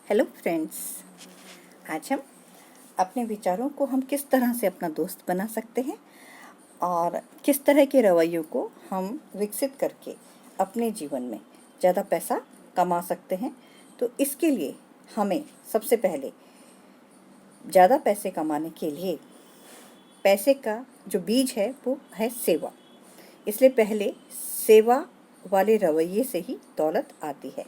Hello friends. आज हम अपने विचारों को हम किस तरह से अपना दोस्त बना सकते हैं और किस तरह के रवैयों को हम विकसित करके अपने जीवन में ज़्यादा पैसा कमा सकते हैं। तो इसके लिए हमें सबसे पहले ज़्यादा पैसे कमाने के लिए पैसे का जो बीज है वो है सेवा। इसलिए पहले सेवा वाले रवैये से ही दौलत आती है।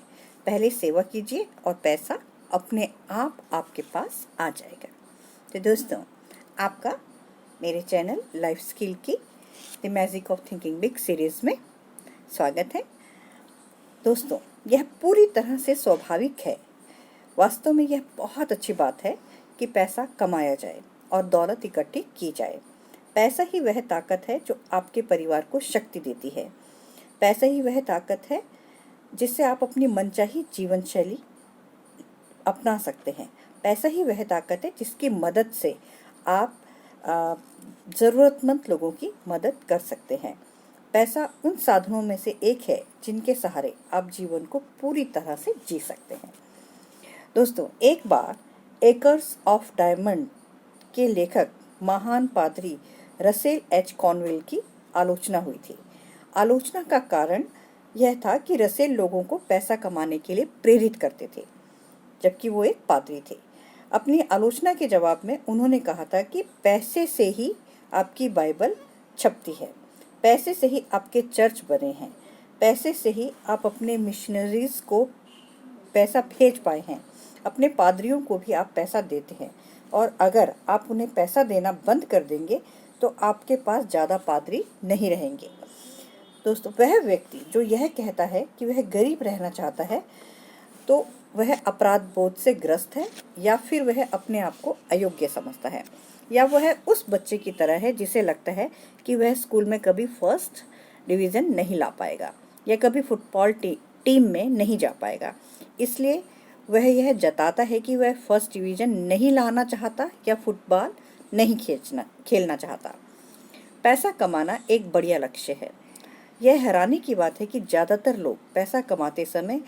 पहले सेवा कीजिए और पैसा अपने आप आपके पास आ जाएगा। तो दोस्तों, आपका मेरे चैनल लाइफ स्किल की the magic of thinking big series में स्वागत है। दोस्तों, यह पूरी तरह से स्वाभाविक है। वास्तव में यह बहुत अच्छी बात है कि पैसा कमाया जाए और दौलत इकट्ठी की जाए। पैसा ही वह ताकत है जो आपके परिवार को शक्ति देती है। पैसा ही वह ताकत है जिससे आप अपनी मनचाही जीवन शैली अपना सकते हैं। पैसा ही वह ताकत है जिसकी मदद से आप ज़रूरतमंद लोगों की मदद कर सकते हैं। पैसा उन साधनों में से एक है जिनके सहारे आप जीवन को पूरी तरह से जी सकते हैं। दोस्तों, एक बार एकर्स ऑफ डायमंड के लेखक महान पादरी रसेल एच कॉनवेल की आलोचना हुई थी। आलोचना का कारण यह था कि रसेल लोगों को पैसा कमाने के लिए प्रेरित करते थे, जबकि वो एक पादरी थे। अपनी आलोचना के जवाब में उन्होंने कहा था कि पैसे से ही आपकी बाइबल छपती है, पैसे से ही आपके चर्च बने हैं, पैसे से ही आप अपने मिशनरीज को पैसा भेज पाए हैं, अपने पादरियों को भी आप पैसा देते हैं, और अगर आप उन्हें पैसा देना बंद कर देंगे तो आपके पास ज़्यादा पादरी नहीं रहेंगे। दोस्तों, वह व्यक्ति जो यह कहता है कि वह गरीब रहना चाहता है तो वह अपराध बोध से ग्रस्त है, या फिर वह अपने आप को अयोग्य समझता है, या वह उस बच्चे की तरह है जिसे लगता है कि वह स्कूल में कभी फर्स्ट डिवीज़न नहीं ला पाएगा या कभी फुटबॉल टीम में नहीं जा पाएगा। इसलिए वह यह जताता है कि वह फर्स्ट डिवीज़न नहीं लाना चाहता या फुटबॉल नहीं खेलना चाहता। पैसा कमाना एक बढ़िया लक्ष्य है। यह हैरानी की बात है कि ज़्यादातर लोग पैसा कमाते समय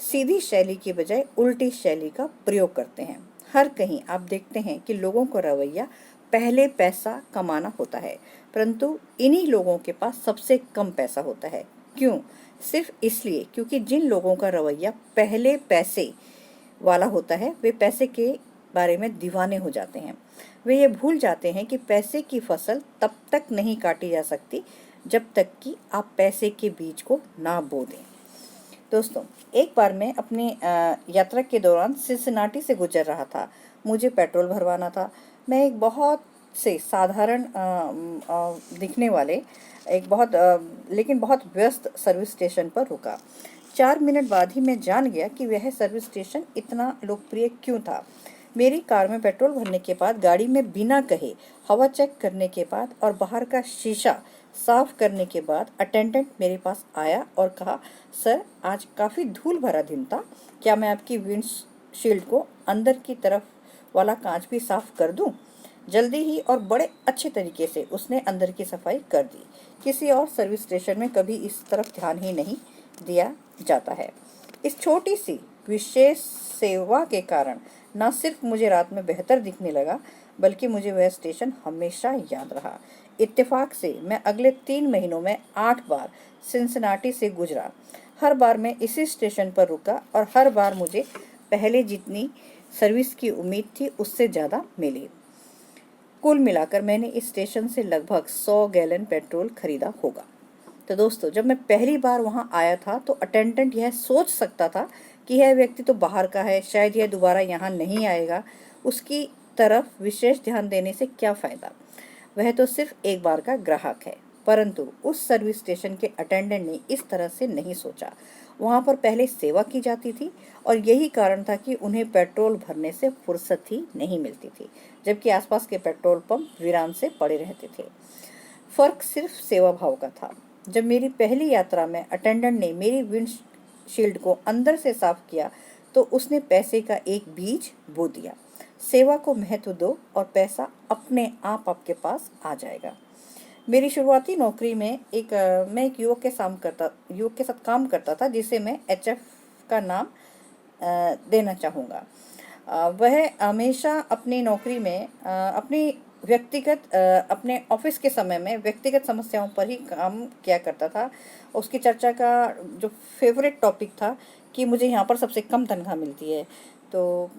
सीधी शैली की बजाय उल्टी शैली का प्रयोग करते हैं। हर कहीं आप देखते हैं कि लोगों का रवैया पहले पैसा कमाना होता है, परंतु इन्हीं लोगों के पास सबसे कम पैसा होता है। क्यों? सिर्फ इसलिए क्योंकि जिन लोगों का रवैया पहले पैसे वाला होता है वे पैसे के बारे में दीवाने हो जाते हैं। वे ये भूल जाते हैं कि पैसे की फसल तब तक नहीं काटी जा सकती जब तक कि आप पैसे के बीज को ना बो दें। दोस्तों, एक बार मैं अपनी यात्रा के दौरान सिनसिनाटी से गुजर रहा था। मुझे पेट्रोल भरवाना था। मैं एक बहुत से साधारण दिखने वाले लेकिन बहुत व्यस्त सर्विस स्टेशन पर रुका। 4 मिनट बाद ही मैं जान गया कि वह सर्विस स्टेशन इतना लोकप्रिय क्यों था। मेरी कार में पेट्रोल भरने के बाद, गाड़ी में बिना कहे हवा चेक करने के बाद और बाहर का शीशा साफ करने के बाद अटेंडेंट मेरे पास आया और कहा, सर, आज काफ़ी धूल भरा दिन था, क्या मैं आपकी विंडशील्ड को अंदर की तरफ वाला कांच भी साफ कर दूं? जल्दी ही और बड़े अच्छे तरीके से उसने अंदर की सफाई कर दी। किसी और सर्विस स्टेशन में कभी इस तरफ ध्यान ही नहीं दिया जाता है। इस छोटी सी विशेष सेवा के कारण न सिर्फ मुझे रात में बेहतर दिखने लगा, बल्कि मुझे वह स्टेशन हमेशा याद रहा। इत्तेफाक से मैं अगले 3 महीनों में 8 बार सिनसिनाटी से गुजरा। हर बार मैं इसी स्टेशन पर रुका और हर बार मुझे पहले जितनी सर्विस की उम्मीद थी उससे ज़्यादा मिली। कुल मिलाकर मैंने इस स्टेशन से लगभग 100 गैलन पेट्रोल खरीदा होगा। तो दोस्तों, जब मैं पहली बार वहां आया था तो अटेंडेंट यह सोच सकता था कि यह व्यक्ति तो बाहर का है, शायद यह दोबारा यहाँ नहीं आएगा। उसकी तरफ विशेष ध्यान देने से क्या फ़ायदा, वह तो सिर्फ एक बार का ग्राहक है। परंतु उस सर्विस स्टेशन के अटेंडेंट ने इस तरह से नहीं सोचा। वहाँ पर पहले सेवा की जाती थी और यही कारण था कि उन्हें पेट्रोल भरने से फुर्सत ही नहीं मिलती थी, जबकि आसपास के पेट्रोल पंप वीरान से पड़े रहते थे। फर्क सिर्फ सेवा भाव का था। जब मेरी पहली यात्रा में अटेंडेंट ने मेरी विंडशील्ड को अंदर से साफ किया तो उसने पैसे का एक बीज बो दिया। सेवा को महत्व दो और पैसा अपने आप आपके पास आ जाएगा। मेरी शुरुआती नौकरी में मैं एक युवक के साथ काम करता था जिसे मैं एचएफ का नाम देना चाहूँगा। वह हमेशा अपनी नौकरी में अपनी व्यक्तिगत अपने ऑफिस के समय में व्यक्तिगत समस्याओं पर ही काम किया करता था। उसकी चर्चा का जो फेवरेट टॉपिक था कि मुझे यहाँ पर सबसे कम तनख्वाह मिलती है। तो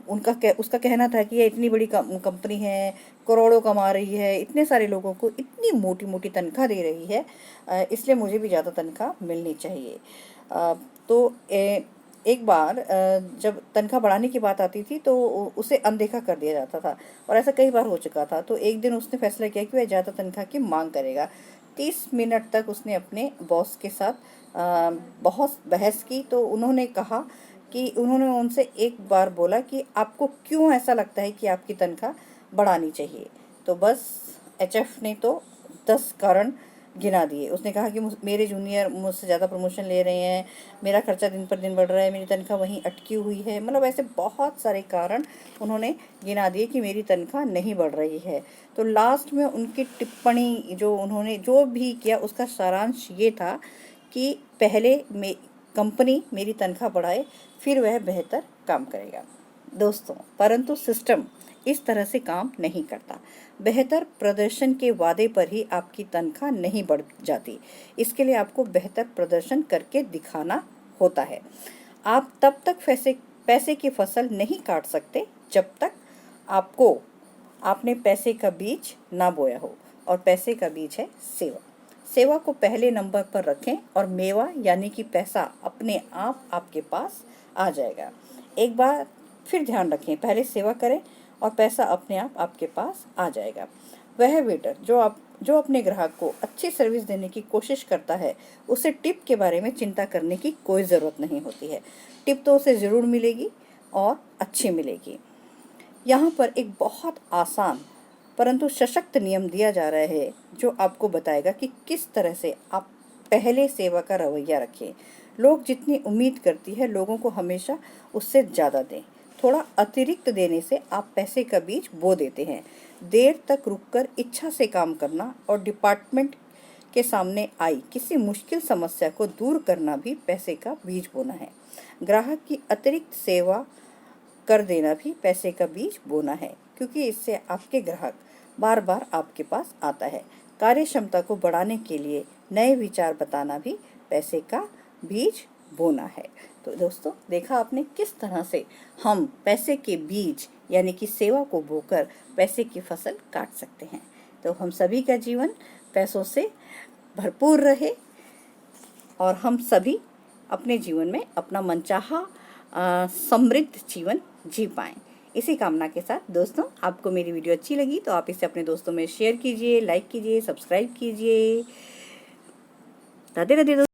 उसका कहना था कि ये इतनी बड़ी कंपनी है, करोड़ों कमा रही है, इतने सारे लोगों को इतनी मोटी मोटी तनख्वाह दे रही है, इसलिए मुझे भी ज़्यादा तनख्वाह मिलनी चाहिए। तो एक बार जब तनख्वाह बढ़ाने की बात आती थी तो उसे अनदेखा कर दिया जाता था, और ऐसा कई बार हो चुका था। तो एक दिन उसने फैसला किया कि वह ज़्यादा तनख्वाह की मांग करेगा। 30 मिनट तक उसने अपने बॉस के साथ बहुत बहस की। तो उन्होंने उनसे एक बार बोला कि आपको क्यों ऐसा लगता है कि आपकी तनख्वाह बढ़ानी चाहिए। तो बस एचएफ ने तो 10 कारण गिना दिए। उसने कहा कि मेरे जूनियर मुझसे ज़्यादा प्रमोशन ले रहे हैं, मेरा खर्चा दिन पर दिन बढ़ रहा है, मेरी तनख्वाह वहीं अटकी हुई है। मतलब ऐसे बहुत सारे कारण उन्होंने गिना दिए कि मेरी तनख्वाह नहीं बढ़ रही है। तो लास्ट में उनकी टिप्पणी जो उन्होंने जो भी किया उसका सारांश ये था कि पहले कंपनी मेरी तनख्वाह बढ़ाए, फिर वह बेहतर काम करेगा। दोस्तों, परंतु सिस्टम इस तरह से काम नहीं करता। बेहतर प्रदर्शन के वादे पर ही आपकी तनख्वाह नहीं बढ़ जाती। इसके लिए आपको बेहतर प्रदर्शन करके दिखाना होता है। आप तब तक पैसे की फसल नहीं काट सकते जब तक आपने पैसे का बीज ना बोया हो, और पैसे का बीज है सेवा। सेवा को पहले नंबर पर रखें और मेवा यानी कि पैसा अपने आप आपके पास आ जाएगा। एक बार फिर ध्यान रखें, पहले सेवा करें और पैसा अपने आप आपके पास आ जाएगा। वह वेटर जो अपने ग्राहक को अच्छी सर्विस देने की कोशिश करता है, उसे टिप के बारे में चिंता करने की कोई ज़रूरत नहीं होती है। टिप तो उसे ज़रूर मिलेगी और अच्छी मिलेगी। यहाँ पर एक बहुत आसान परंतु सशक्त नियम दिया जा रहा है जो आपको बताएगा कि किस तरह से आप पहले सेवा का रवैया रखें। लोग जितनी उम्मीद करती है, लोगों को हमेशा उससे ज़्यादा दें। थोड़ा अतिरिक्त देने से आप पैसे का बीज बो देते हैं। देर तक रुककर इच्छा से काम करना और डिपार्टमेंट के सामने आई किसी मुश्किल समस्या को दूर करना भी पैसे का बीज बोना है। ग्राहक की अतिरिक्त सेवा कर देना भी पैसे का बीज बोना है, क्योंकि इससे आपके ग्राहक बार बार आपके पास आता है। कार्य क्षमता को बढ़ाने के लिए नए विचार बताना भी पैसे का बीज बोना है। तो दोस्तों, देखा आपने किस तरह से हम पैसे के बीज यानी कि सेवा को बोकर पैसे की फसल काट सकते हैं। तो हम सभी का जीवन पैसों से भरपूर रहे और हम सभी अपने जीवन में अपना मनचाहा समृद्ध जीवन जी पाएं। इसी कामना के साथ दोस्तों, आपको मेरी वीडियो अच्छी लगी तो आप इसे अपने दोस्तों में शेयर कीजिए, लाइक कीजिए, सब्सक्राइब कीजिए। राधे राधे दोस्तों।